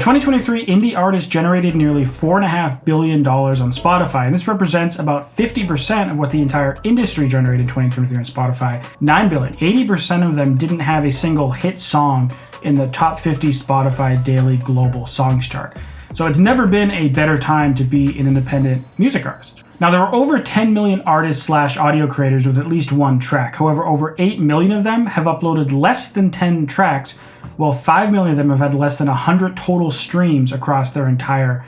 2023 indie artists generated nearly $4.5 billion on Spotify, and this represents about 50% of what the entire industry generated in 2023 on Spotify, $9 billion. 80% of them didn't have a single hit song in the top 50 Spotify daily global songs chart. So it's never been a better time to be an independent music artist. Now, there were over 10 million artists/audio creators with at least one track. However, over 8 million of them have uploaded less than 10 tracks, while 5 million of them have had less than 100 total streams across their entire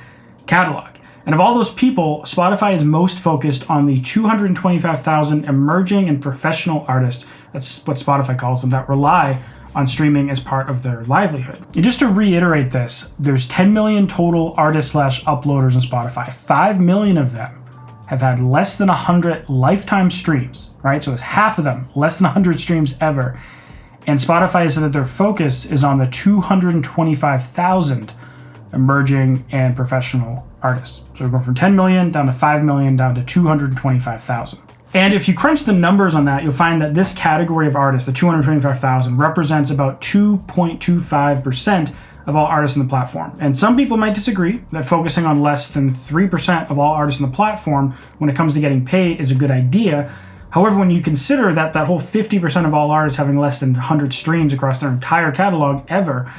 catalog. And of all those people, Spotify is most focused on the 225,000 emerging and professional artists, that's what Spotify calls them, that rely on streaming as part of their livelihood. And just to reiterate this, there's 10 million total artists/uploaders on Spotify. 5 million of them have had less than 100 lifetime streams, right? So it's half of them, less than 100 streams ever. And Spotify said that their focus is on the 225,000 emerging and professional artists. So we're going from 10 million down to 5 million down to 225,000. And if you crunch the numbers on that, you'll find that this category of artists, the 225,000, represents about 2.25% of all artists on the platform. And some people might disagree that focusing on less than 3% of all artists on the platform when it comes to getting paid is a good idea. However, when you consider that whole 50% of all artists having less than 100 streams across their entire catalog ever,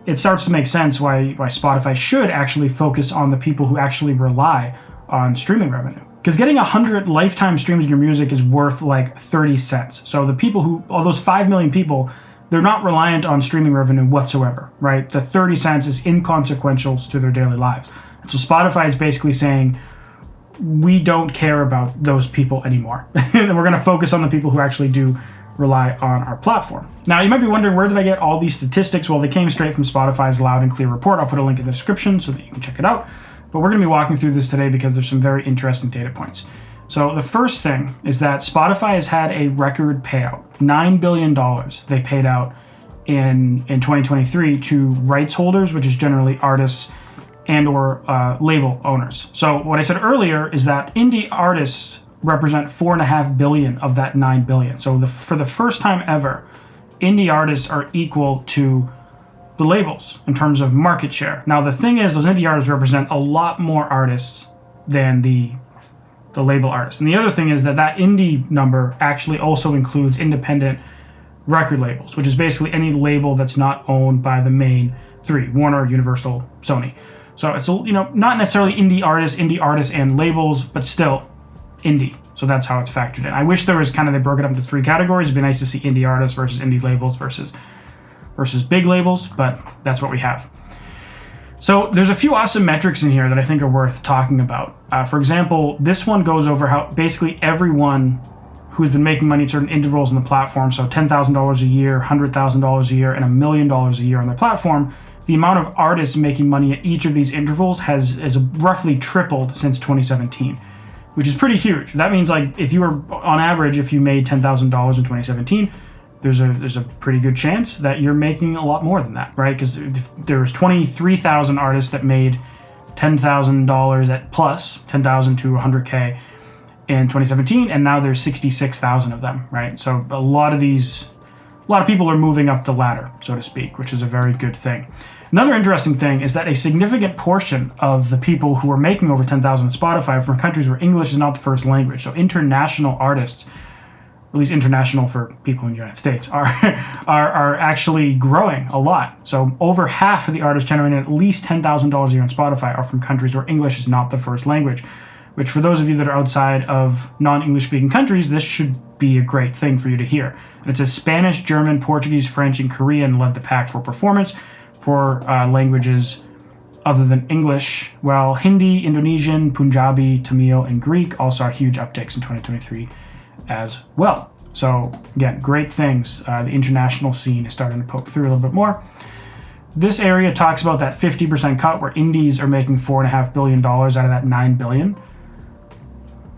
it starts to make sense why Spotify should actually focus on the people who actually rely on streaming revenue. Because getting 100 lifetime streams of your music is worth like 30 cents. So the people all those 5 million people, they're not reliant on streaming revenue whatsoever, right? The 30 cents is inconsequential to their daily lives. And so Spotify is basically saying, we don't care about those people anymore. And we're going to focus on the people who actually do rely on our platform. Now, you might be wondering, where did I get all these statistics? Well, they came straight from Spotify's loud and clear report. I'll put a link in the description so that you can check it out. But we're going to be walking through this today because there's some very interesting data points. So the first thing is that Spotify has had a record payout. $9 billion they paid out in 2023 to rights holders, which is generally artists and or label owners. So what I said earlier is that indie artists represent $4.5 billion of that $9 billion. So for the first time ever, indie artists are equal to the labels in terms of market share. Now the thing is, those indie artists represent a lot more artists than the label artists. And the other thing is that indie number actually also includes independent record labels, which is basically any label that's not owned by the main three, Warner, Universal, Sony. So it's, not necessarily indie artists and labels, but still indie. So that's how it's factored in. I wish there was they broke it up into three categories. It'd be nice to see indie artists versus indie labels versus big labels, but that's what we have. So there's a few awesome metrics in here that I think are worth talking about. For example, this one goes over how basically everyone who's been making money at certain intervals on the platform, so $10,000 a year, $100,000 a year, and $1 million a year on the platform, the amount of artists making money at each of these intervals has roughly tripled since 2017, which is pretty huge. That means if you were, on average, if you made $10,000 in 2017, there's a pretty good chance that you're making a lot more than that, right? Because there was 23,000 artists that made $10,000 at plus 10,000 to 100K in 2017, and now there's 66,000 of them, right? So a lot of people are moving up the ladder, so to speak, which is a very good thing. Another interesting thing is that a significant portion of the people who are making over 10,000 on Spotify are from countries where English is not the first language. So international artists, at least international for people in the United States, are actually growing a lot. So over half of the artists generating at least $10,000 a year on Spotify are from countries where English is not the first language, which for those of you that are outside of non-English speaking countries, this should be a great thing for you to hear. And it says Spanish, German, Portuguese, French, and Korean led the pack for performance for languages other than English, while Hindi, Indonesian, Punjabi, Tamil, and Greek all saw huge upticks in 2023 as well. So again, great things. The international scene is starting to poke through a little bit more. This area talks about that 50% cut where indies are making $4.5 billion out of that $9 billion.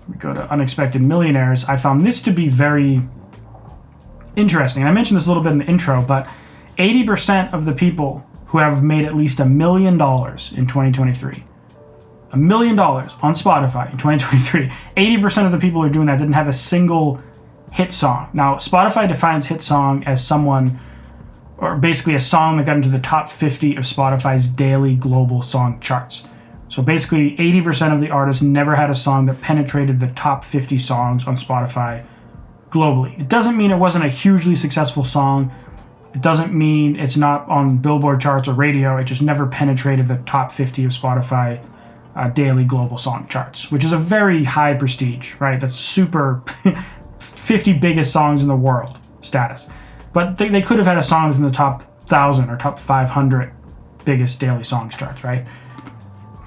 We go to unexpected millionaires. I found this to be very interesting. And I mentioned this a little bit in the intro, but 80% of the people who have made at least $1 million in 2023, $1 million on Spotify in 2023, 80% of the people who are doing that didn't have a single hit song. Now, Spotify defines hit song as someone or basically a song that got into the top 50 of Spotify's daily global song charts. So basically 80% of the artists never had a song that penetrated the top 50 songs on Spotify globally. It doesn't mean it wasn't a hugely successful song. It doesn't mean it's not on Billboard charts or radio. It just never penetrated the top 50 of Spotify daily global song charts, which is a very high prestige, right? That's super 50 biggest songs in the world status. But they could have had a song that's in the top 1,000 or top 500 biggest daily songs charts, right?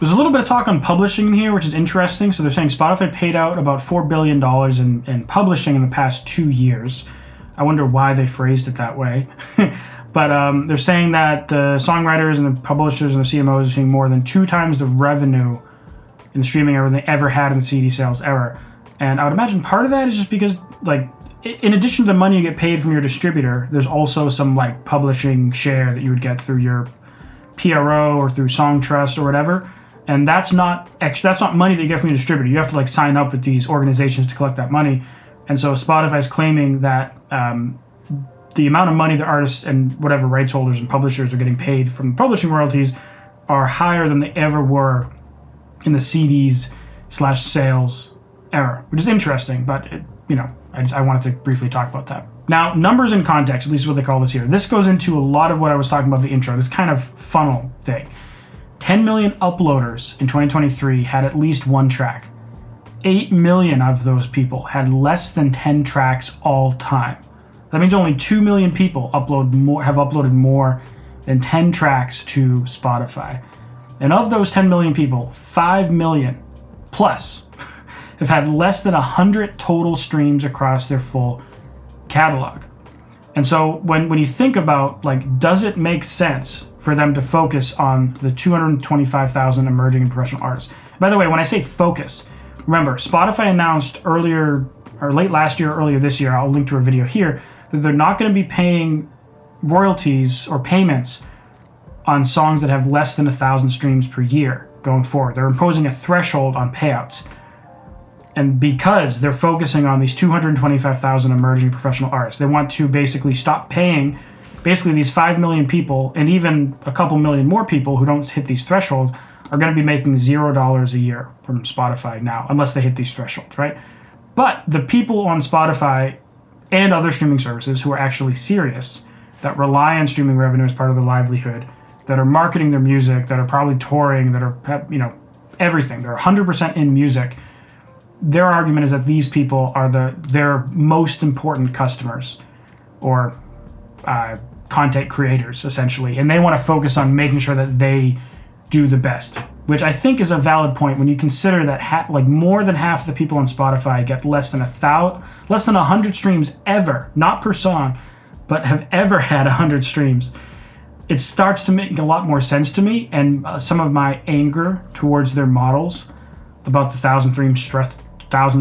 There's a little bit of talk on publishing in here, which is interesting. So they're saying Spotify paid out about $4 billion in publishing in the past 2 years. I wonder why they phrased it that way. But they're saying that the songwriters and the publishers and the CMOs are seeing more than 2 times the revenue in the streaming era than they ever had in the CD sales era. And I would imagine part of that is just because, like, in addition to the money you get paid from your distributor, there's also some, like, publishing share that you would get through your PRO or through Songtrust or whatever. And that's not money that you get from your distributor. You have to, like, sign up with these organizations to collect that money. And so Spotify's claiming that the amount of money that artists and whatever rights holders and publishers are getting paid from publishing royalties are higher than they ever were in the CDs/sales era, which is interesting. But I wanted to briefly talk about that. Now, numbers in context, at least what they call this here. This goes into a lot of what I was talking about in the intro. This kind of funnel thing. 10 million uploaders in 2023 had at least one track. 8 million of those people had less than 10 tracks all time. That means only 2 million people have uploaded more than 10 tracks to Spotify. And of those 10 million people, 5 million plus have had less than 100 total streams across their full catalog. And so when you think about, like, does it make sense for them to focus on the 225,000 emerging and professional artists? By the way, when I say focus, remember, Spotify announced earlier, or late last year, earlier this year, I'll link to a video here, that they're not going to be paying royalties or payments on songs that have less than 1,000 streams per year going forward. They're imposing a threshold on payouts. And because they're focusing on these 225,000 emerging professional artists, they want to basically stop paying these 5 million people, and even a couple million more people who don't hit these thresholds are going to be making $0 a year from Spotify now, unless they hit these thresholds, right? But the people on Spotify and other streaming services who are actually serious, that rely on streaming revenue as part of their livelihood, that are marketing their music, that are probably touring, that are, everything, they're 100% in music, their argument is that these people are their most important customers, or content creators, essentially, and they want to focus on making sure that they do the best, which I think is a valid point when you consider that more than half of the people on Spotify get less than 100 streams ever, not per song, but have ever had 100 streams. It starts to make a lot more sense to me, and some of my anger towards their models about the 1,000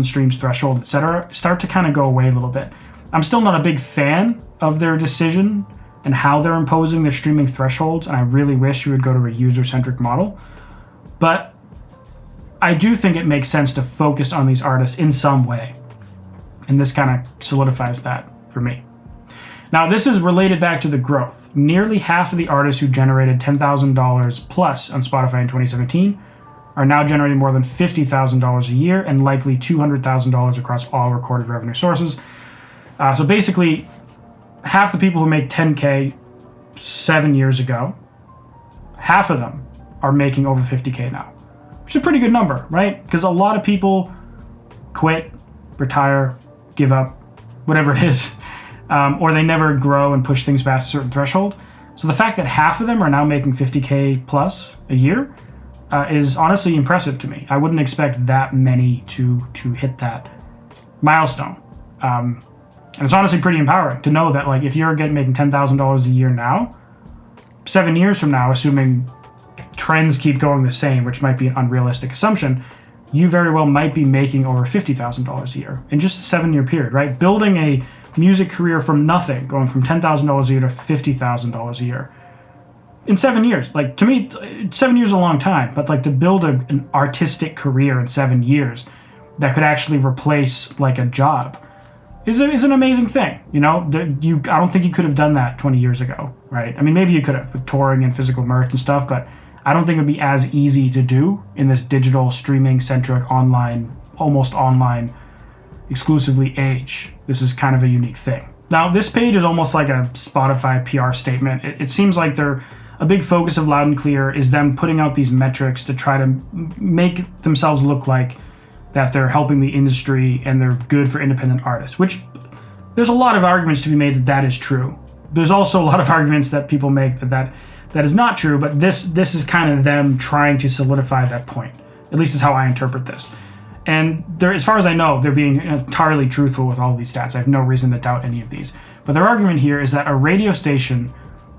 streams threshold, etc., start to kind of go away a little bit. I'm still not a big fan of their decision and how they're imposing their streaming thresholds, and I really wish we would go to a user-centric model. But I do think it makes sense to focus on these artists in some way, and this kind of solidifies that for me. Now, this is related back to the growth. Nearly half of the artists who generated $10,000 plus on Spotify in 2017 are now generating more than $50,000 a year, and likely $200,000 across all recorded revenue sources. So basically, half the people who make 10K 7 years ago, half of them are making over 50K now, which is a pretty good number, right? Because a lot of people quit, retire, give up, whatever it is, or they never grow and push things past a certain threshold. So the fact that half of them are now making 50K plus a year is honestly impressive to me. I wouldn't expect that many to hit that milestone. And it's honestly pretty empowering to know that, like, if you're making $10,000 a year now, 7 years from now, assuming trends keep going the same, which might be an unrealistic assumption, you very well might be making over $50,000 a year in just a 7-year period, right? Building a music career from nothing, going from $10,000 a year to $50,000 a year in 7 years. Like, to me, 7 years is a long time, but like to build an artistic career in 7 years that could actually replace like a job is an amazing thing. I don't think you could have done that 20 years ago, right? I mean, maybe you could have with touring and physical merch and stuff, but I don't think it would be as easy to do in this digital streaming-centric almost online, exclusively age. This is kind of a unique thing. Now, this page is almost like a Spotify PR statement. It seems like a big focus of Loud and Clear is them putting out these metrics to try to make themselves look like that they're helping the industry and they're good for independent artists, which there's a lot of arguments to be made that is true. There's also a lot of arguments that people make that is not true, but this is kind of them trying to solidify that point. At least is how I interpret this. And as far as I know, they're being entirely truthful with all of these stats. I have no reason to doubt any of these. But their argument here is that a radio station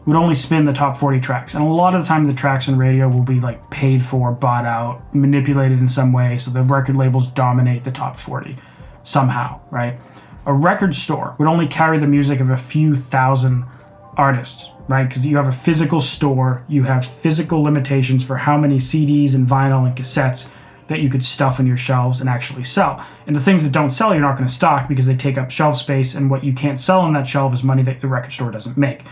would only spin the top 40 tracks. And a lot of the time the tracks on radio will be like paid for, bought out, manipulated in some way, so the record labels dominate the top 40 somehow, right? A record store would only carry the music of a few thousand artists, right? Because you have a physical store, you have physical limitations for how many CDs and vinyl and cassettes that you could stuff on your shelves and actually sell. And the things that don't sell, you're not going to stock because they take up shelf space, and what you can't sell on that shelf is money that the record store doesn't make.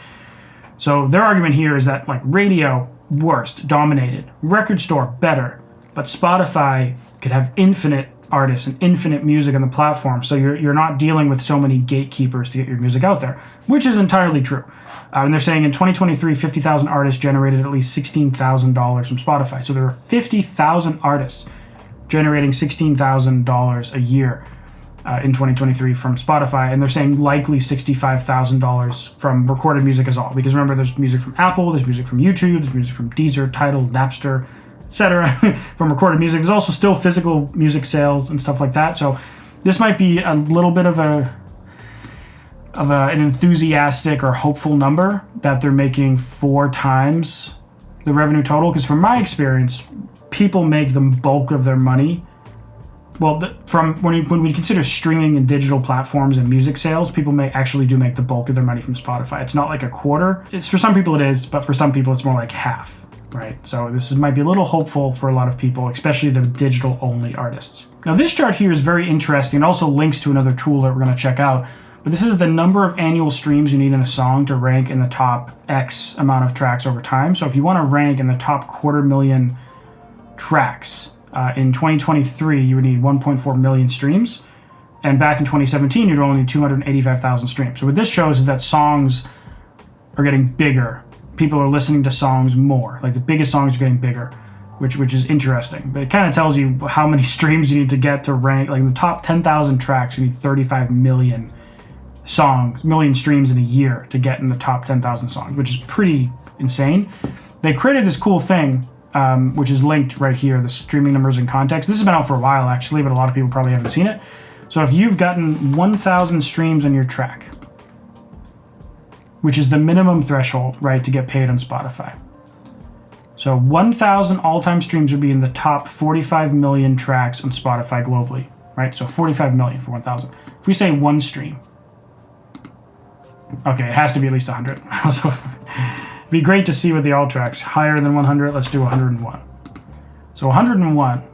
So their argument here is that like radio, worst, dominated, record store, better, but Spotify could have infinite artists and infinite music on the platform, so you're not dealing with so many gatekeepers to get your music out there, which is entirely true. And they're saying in 2023, 50,000 artists generated at least $16,000 from Spotify. So there were 50,000 artists generating $16,000 a year in 2023 from Spotify, and they're saying likely $65,000 from recorded music as all. Because remember, there's music from Apple, there's music from YouTube, there's music from Deezer, Tidal, Napster, etc. from recorded music. There's also still physical music sales and stuff like that. So this might be a little bit of an enthusiastic or hopeful number that they're making 4 times the revenue total. Because from my experience, people make the bulk of their money. Well, from when we consider streaming and digital platforms and music sales, people actually do make the bulk of their money from Spotify. It's not like a quarter. It's for some people it is, but for some people it's more like half, right? So this might be a little hopeful for a lot of people, especially the digital-only artists. Now this chart here is very interesting. It also links to another tool that we're going to check out. But this is the number of annual streams you need in a song to rank in the top X amount of tracks over time. So if you want to rank in the top 250,000 tracks, in 2023, you would need 1.4 million streams. And back in 2017, you'd only need 285,000 streams. So what this shows is that songs are getting bigger. People are listening to songs more. Like the biggest songs are getting bigger, which is interesting. But it kind of tells you how many streams you need to get to rank. Like in the top 10,000 tracks, you need 35 million streams in a year to get in the top 10,000 songs, which is pretty insane. They created this cool thing, which is linked right here, the streaming numbers in context. This has been out for a while, actually, but a lot of people probably haven't seen it. So if you've gotten 1,000 streams on your track, which is the minimum threshold, right, to get paid on Spotify. So 1,000 all-time streams would be in the top 45 million tracks on Spotify globally, right? So 45 million for 1,000. If we say one stream, okay, it has to be at least 100. So it'd be great to see what the all tracks higher than 100. Let's do 101. So 101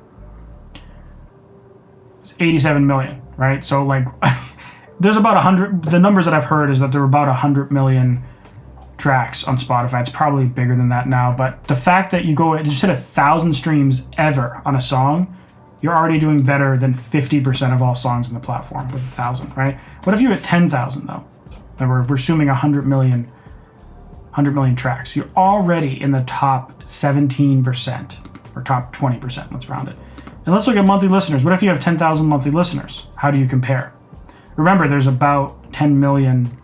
is 87 million, right? So like there's about 100. The numbers that I've heard is that there are about 100 million tracks on Spotify. It's probably bigger than that now, but the fact that you just hit 1,000 streams ever on a song, you're already doing better than 50% of all songs on the platform with 1,000, right? What if you hit 10,000 though? And we're assuming 100 million tracks. You're already in the top 17% or top 20%. Let's round it. And let's look at monthly listeners. What if you have 10,000 monthly listeners? How do you compare? Remember, there's about 10 million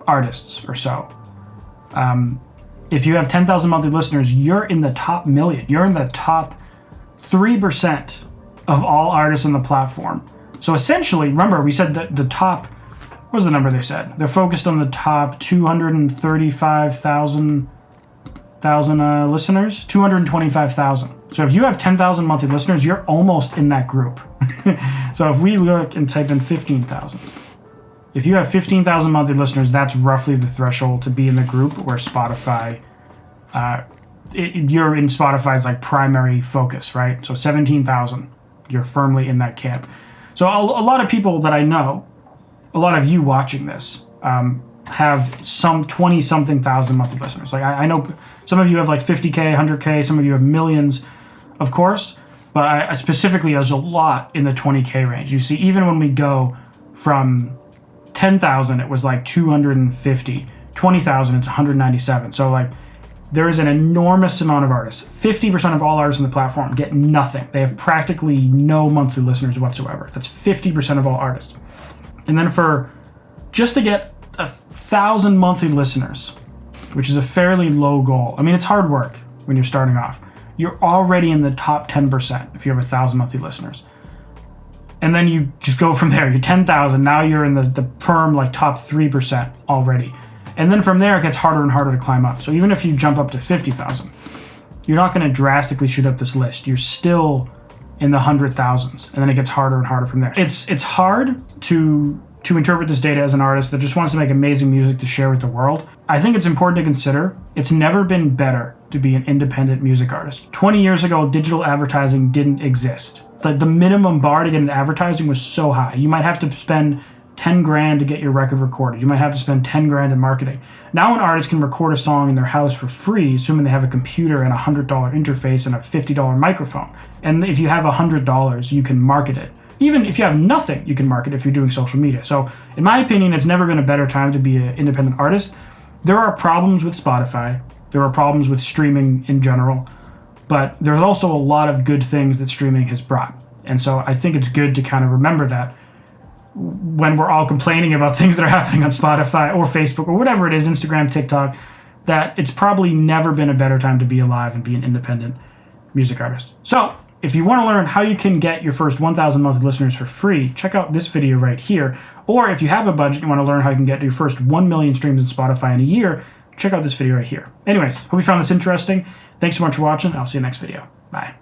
artists or so. If you have 10,000 monthly listeners, you're in the top million. You're in the top 3% of all artists on the platform. So essentially, remember, we said that the top, what was the number they said? They're focused on the top 235,000 listeners, 225,000. So if you have 10,000 monthly listeners, you're almost in that group. So if we look and type in 15,000, if you have 15,000 monthly listeners, that's roughly the threshold to be in the group where Spotify, you're in Spotify's like primary focus, right? So 17,000, you're firmly in that camp. So a lot of people that I know, a lot of you watching this have some 20-something thousand monthly listeners. Like I know some of you have like 50K, 100K, some of you have millions, of course, but I specifically, there's a lot in the 20K range. You see, even when we go from 10,000, it was like 250, 20,000, it's 197. So like there is an enormous amount of artists. 50% of all artists on the platform get nothing. They have practically no monthly listeners whatsoever. That's 50% of all artists. And then for just to get 1,000 monthly listeners, which is a fairly low goal. I mean, it's hard work when you're starting off. You're already in the top 10% if you have 1,000 monthly listeners. And then you just go from there. You're 10,000. Now you're in the firm like top 3% already. And then from there, it gets harder and harder to climb up. So even if you jump up to 50,000, you're not going to drastically shoot up this list. You're still in the 100,000s. And then it gets harder and harder from there. It's hard to interpret this data as an artist that just wants to make amazing music to share with the world. I think it's important to consider it's never been better to be an independent music artist. 20 years ago, digital advertising didn't exist. The minimum bar to get into advertising was so high. You might have to spend 10 grand to get your record recorded. You might have to spend 10 grand in marketing. Now an artist can record a song in their house for free, assuming they have a computer and a $100 interface and a $50 microphone. And if you have $100, you can market it. Even if you have nothing, you can market if you're doing social media. So in my opinion, it's never been a better time to be an independent artist. There are problems with Spotify. There are problems with streaming in general. But there's also a lot of good things that streaming has brought. And so I think it's good to kind of remember that when we're all complaining about things that are happening on Spotify or Facebook or whatever it is, Instagram, TikTok, that it's probably never been a better time to be alive and be an independent music artist. So if you want to learn how you can get your first 1,000 monthly listeners for free, check out this video right here. Or if you have a budget and you want to learn how you can get your first 1 million streams on Spotify in a year, check out this video right here. Anyways, hope you found this interesting. Thanks so much for watching. I'll see you next video. Bye.